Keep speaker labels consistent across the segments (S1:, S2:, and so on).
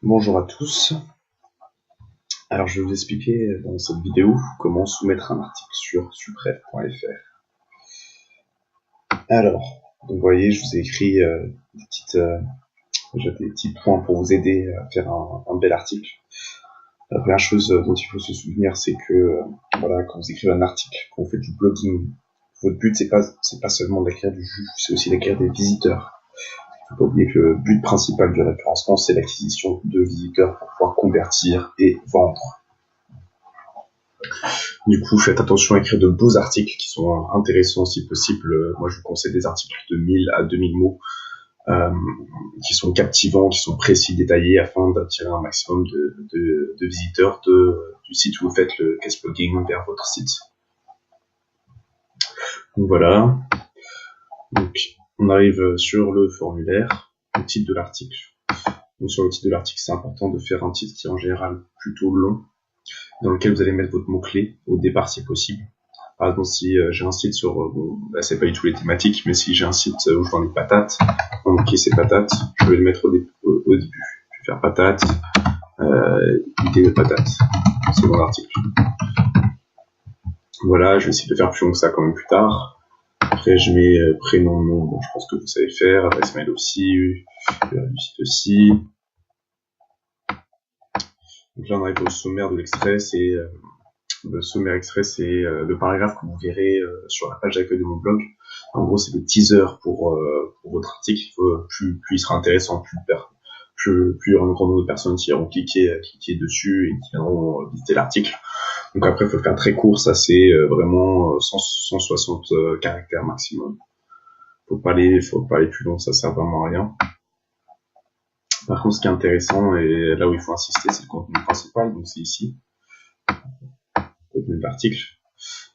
S1: Bonjour à tous. Alors je vais vous expliquer dans cette vidéo comment soumettre un article sur supref.fr. Alors, donc vous voyez, je vous ai écrit des petits points pour vous aider à faire un bel article. La première chose dont il faut se souvenir, c'est que voilà, quand vous écrivez un article, quand vous faites du blogging, votre but c'est pas seulement d'acquérir du jus, c'est aussi d'acquérir des visiteurs. Il ne faut pas oublier que le but principal du référencement, c'est l'acquisition de visiteurs pour pouvoir convertir et vendre. Du coup, faites attention à écrire de beaux articles qui sont intéressants si possible. Moi, je vous conseille des articles de 1000 à 2000 mots qui sont captivants, qui sont précis, détaillés afin d'attirer un maximum de visiteurs du site où vous faites le case blogging vers votre site. Donc voilà. Donc, on arrive sur le formulaire, le titre de l'article. Donc sur le titre de l'article, c'est important de faire un titre qui est en général plutôt long, dans lequel vous allez mettre votre mot-clé au départ si possible. Par exemple, si j'ai un site sur, bon, là c'est pas du tout les thématiques, mais si j'ai un site où je vends des patates, mon mot-clé c'est patates, je vais le mettre au début. Je vais faire patates, idée de patates. C'est mon article. Voilà, je vais essayer de faire plus long que ça quand même plus tard. Après, je mets prénom, nom, bon, je pense que vous savez faire, adresse mail aussi, du site aussi. Donc là, on arrive au sommaire de l'extrait, c'est le sommaire extrait, c'est le paragraphe que vous verrez sur la page d'accueil de mon blog. En gros, c'est le teaser pour votre article. Plus il sera intéressant, plus il y aura un grand nombre de personnes qui iront cliquer dessus et qui viendront visiter l'article. Donc après, il faut le faire très court, ça c'est vraiment 160 caractères maximum. Faut pas aller plus long, ça sert vraiment à rien. Par contre, ce qui est intéressant et là où il faut insister, c'est le contenu principal, donc c'est ici, contenu de l'article.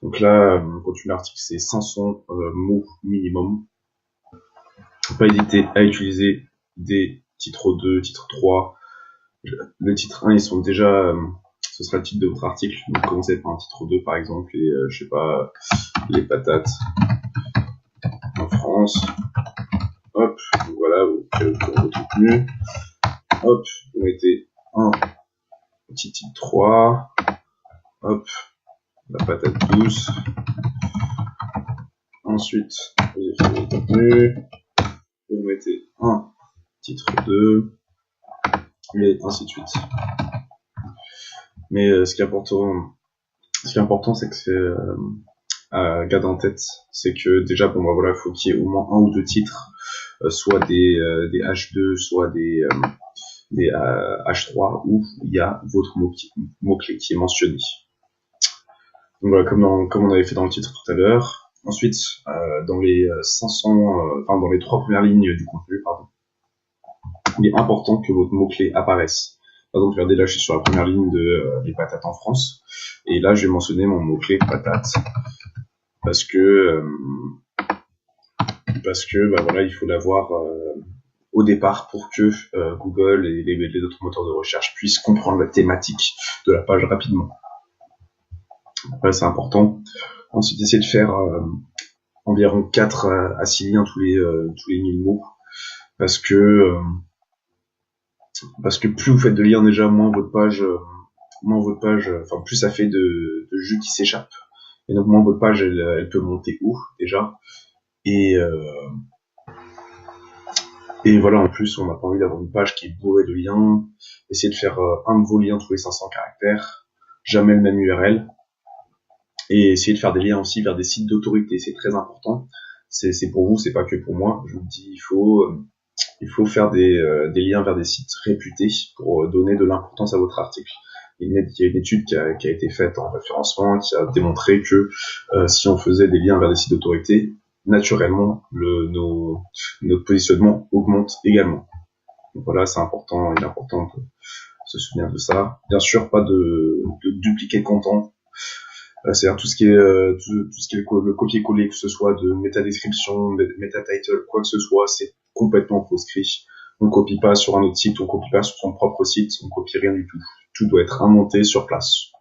S1: Donc là, le contenu de l'article, c'est 500 mots minimum. Faut pas hésiter à utiliser des titres 2, titre 3. Le titre 1, ils sont déjà, ce sera le titre de votre article. Donc commencez par un titre 2 par exemple, et je sais pas, les patates en France. Hop, voilà, vous créez votre contenu. Hop, vous mettez un petit titre 3. Hop, la patate douce. Ensuite, vous écrivez le contenu. Vous mettez un titre 2. Et ainsi de suite. Mais ce qui est important, c'est que c'est à garder en tête, c'est que déjà, bon, bah, voilà, il faut qu'il y ait au moins un ou deux titres, soit des H2, soit des H3, où il y a votre mot-clé qui est mentionné. Donc voilà, comme on avait fait dans le titre tout à l'heure. Ensuite, dans les 500, dans les 3 premières lignes du contenu, pardon, il est important que votre mot-clé apparaisse. Par exemple, regardez, là, je suis sur la première ligne de les patates en France. Et là, je vais mentionner mon mot-clé patates. Parce que bah voilà, il faut l'avoir au départ pour que Google et les autres moteurs de recherche puissent comprendre la thématique de la page rapidement. Après, c'est important. Ensuite, essayez de faire environ 4 à 6 liens tous les 1000 mots. Parce que plus vous faites de liens déjà, moins votre page, plus ça fait de jus qui s'échappe. Et donc moins votre page, elle peut monter haut déjà. Et voilà, en plus, on n'a pas envie d'avoir une page qui est bourrée de liens. Essayez de faire un de vos liens tous les 500 caractères. Jamais le même URL. Et essayez de faire des liens aussi vers des sites d'autorité. C'est très important. C'est pour vous, c'est pas que pour moi. Je vous dis, il faut faire des liens vers des sites réputés pour donner de l'importance à votre article. Il y a une étude qui a été faite en référencement qui a démontré que si on faisait des liens vers des sites d'autorité, naturellement, notre positionnement augmente également. Donc voilà, c'est important, il est important de se souvenir de ça. Bien sûr, pas de dupliquer de content. C'est-à-dire tout ce qui est le copier-coller, que ce soit de métadescription, métatitle, quoi que ce soit, c'est complètement proscrit. On copie pas sur un autre site, on copie pas sur son propre site, on copie rien du tout. Tout doit être inventé sur place.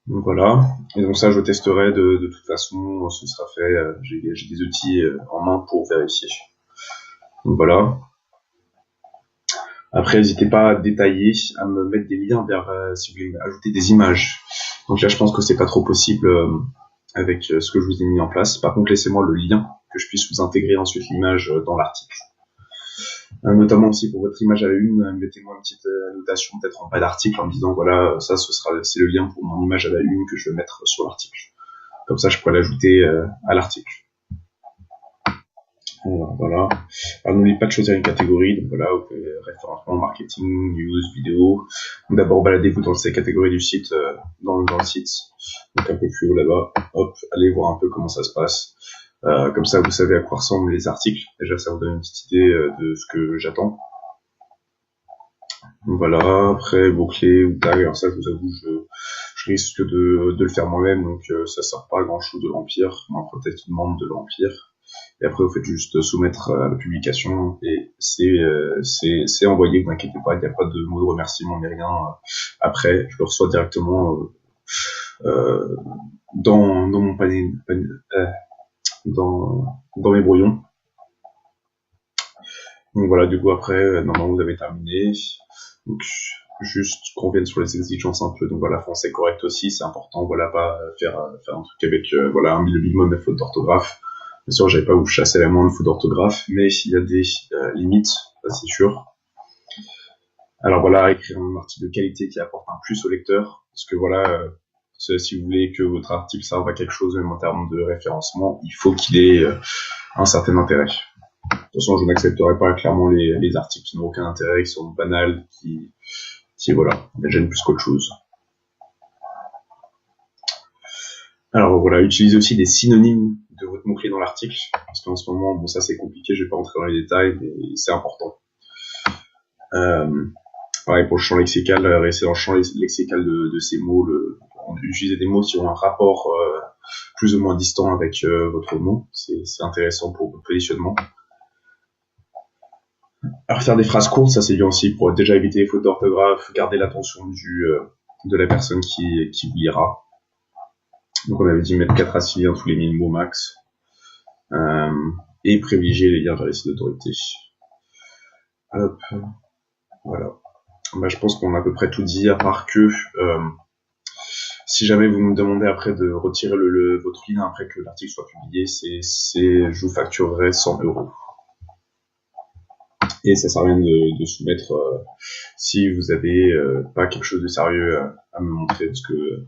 S1: Donc voilà. Et donc ça, je testerai de toute façon, ce sera fait. J'ai des outils en main pour vérifier. Donc voilà. Après, n'hésitez pas à détailler, à me mettre des liens vers si vous voulez ajouter des images. Donc là, je pense que c'est pas trop possible avec ce que je vous ai mis en place. Par contre, laissez-moi le lien que je puisse vous intégrer ensuite l'image dans l'article. Notamment aussi pour votre image à la une, mettez-moi une petite annotation peut-être en bas d'article en me disant voilà, ça c'est le lien pour mon image à la une que je vais mettre sur l'article. Comme ça, je pourrais l'ajouter à l'article. Voilà. Alors, n'oubliez pas de choisir une catégorie. Donc voilà, vous pouvez référencement, marketing, news, vidéo. D'abord, baladez-vous dans ces catégories du site, dans le site. Donc un peu plus haut là-bas. Hop, allez voir un peu comment ça se passe. Comme ça, vous savez à quoi ressemblent les articles. Déjà, ça vous donne une petite idée de ce que j'attends. Voilà. Après, mots-clés ou tags. Alors ça, je vous avoue, je risque de le faire moi-même. Donc ça sert pas à grand-chose de l'Empire. Moi, peut-être qu'il demande de l'Empire. Et après, vous faites juste soumettre à la publication et c'est envoyé, vous inquiétez pas, il n'y a pas de mot de remerciement ni rien. Après, je le reçois directement dans mon panier, dans mes brouillons. Donc voilà, du coup après, normalement vous avez terminé. Donc juste qu'on vienne sur les exigences un peu. Donc voilà, français correct aussi, c'est important. Voilà, pas faire un truc avec voilà le minimum de fautes d'orthographe. Bien sûr, j'avais pas vous chasser la moindre faute d'orthographe, mais s'il y a des limites, ça c'est sûr. Alors voilà, écrire un article de qualité qui apporte un plus au lecteur, parce que voilà, si vous voulez que votre article serve à quelque chose, même en termes de référencement, il faut qu'il ait un certain intérêt. De toute façon, je n'accepterai pas clairement les articles qui n'ont aucun intérêt, qui sont banals, qui voilà, me gênent plus qu'autre chose. Alors voilà, utilisez aussi des synonymes de votre mot-clé dans l'article, parce qu'en ce moment, bon ça c'est compliqué, je vais pas rentrer dans les détails, mais c'est important. Pareil pour le champ lexical, rester dans le champ lexical de ces mots, utiliser des mots qui ont un rapport plus ou moins distant avec votre mot, c'est intéressant pour votre positionnement. Alors faire des phrases courtes, ça c'est bien aussi pour déjà éviter les fautes d'orthographe, garder l'attention de la personne qui vous lira. Donc on avait dit mettre 4 à 6 liens tous les 1000 mots max. Et privilégier les liens vers les sites d'autorité. Hop, voilà. Bah, je pense qu'on a à peu près tout dit, à part que si jamais vous me demandez après de retirer votre lien après que l'article soit publié, je vous facturerai 100 €. Et ça sert à rien de soumettre si vous avez pas quelque chose de sérieux à me montrer, parce que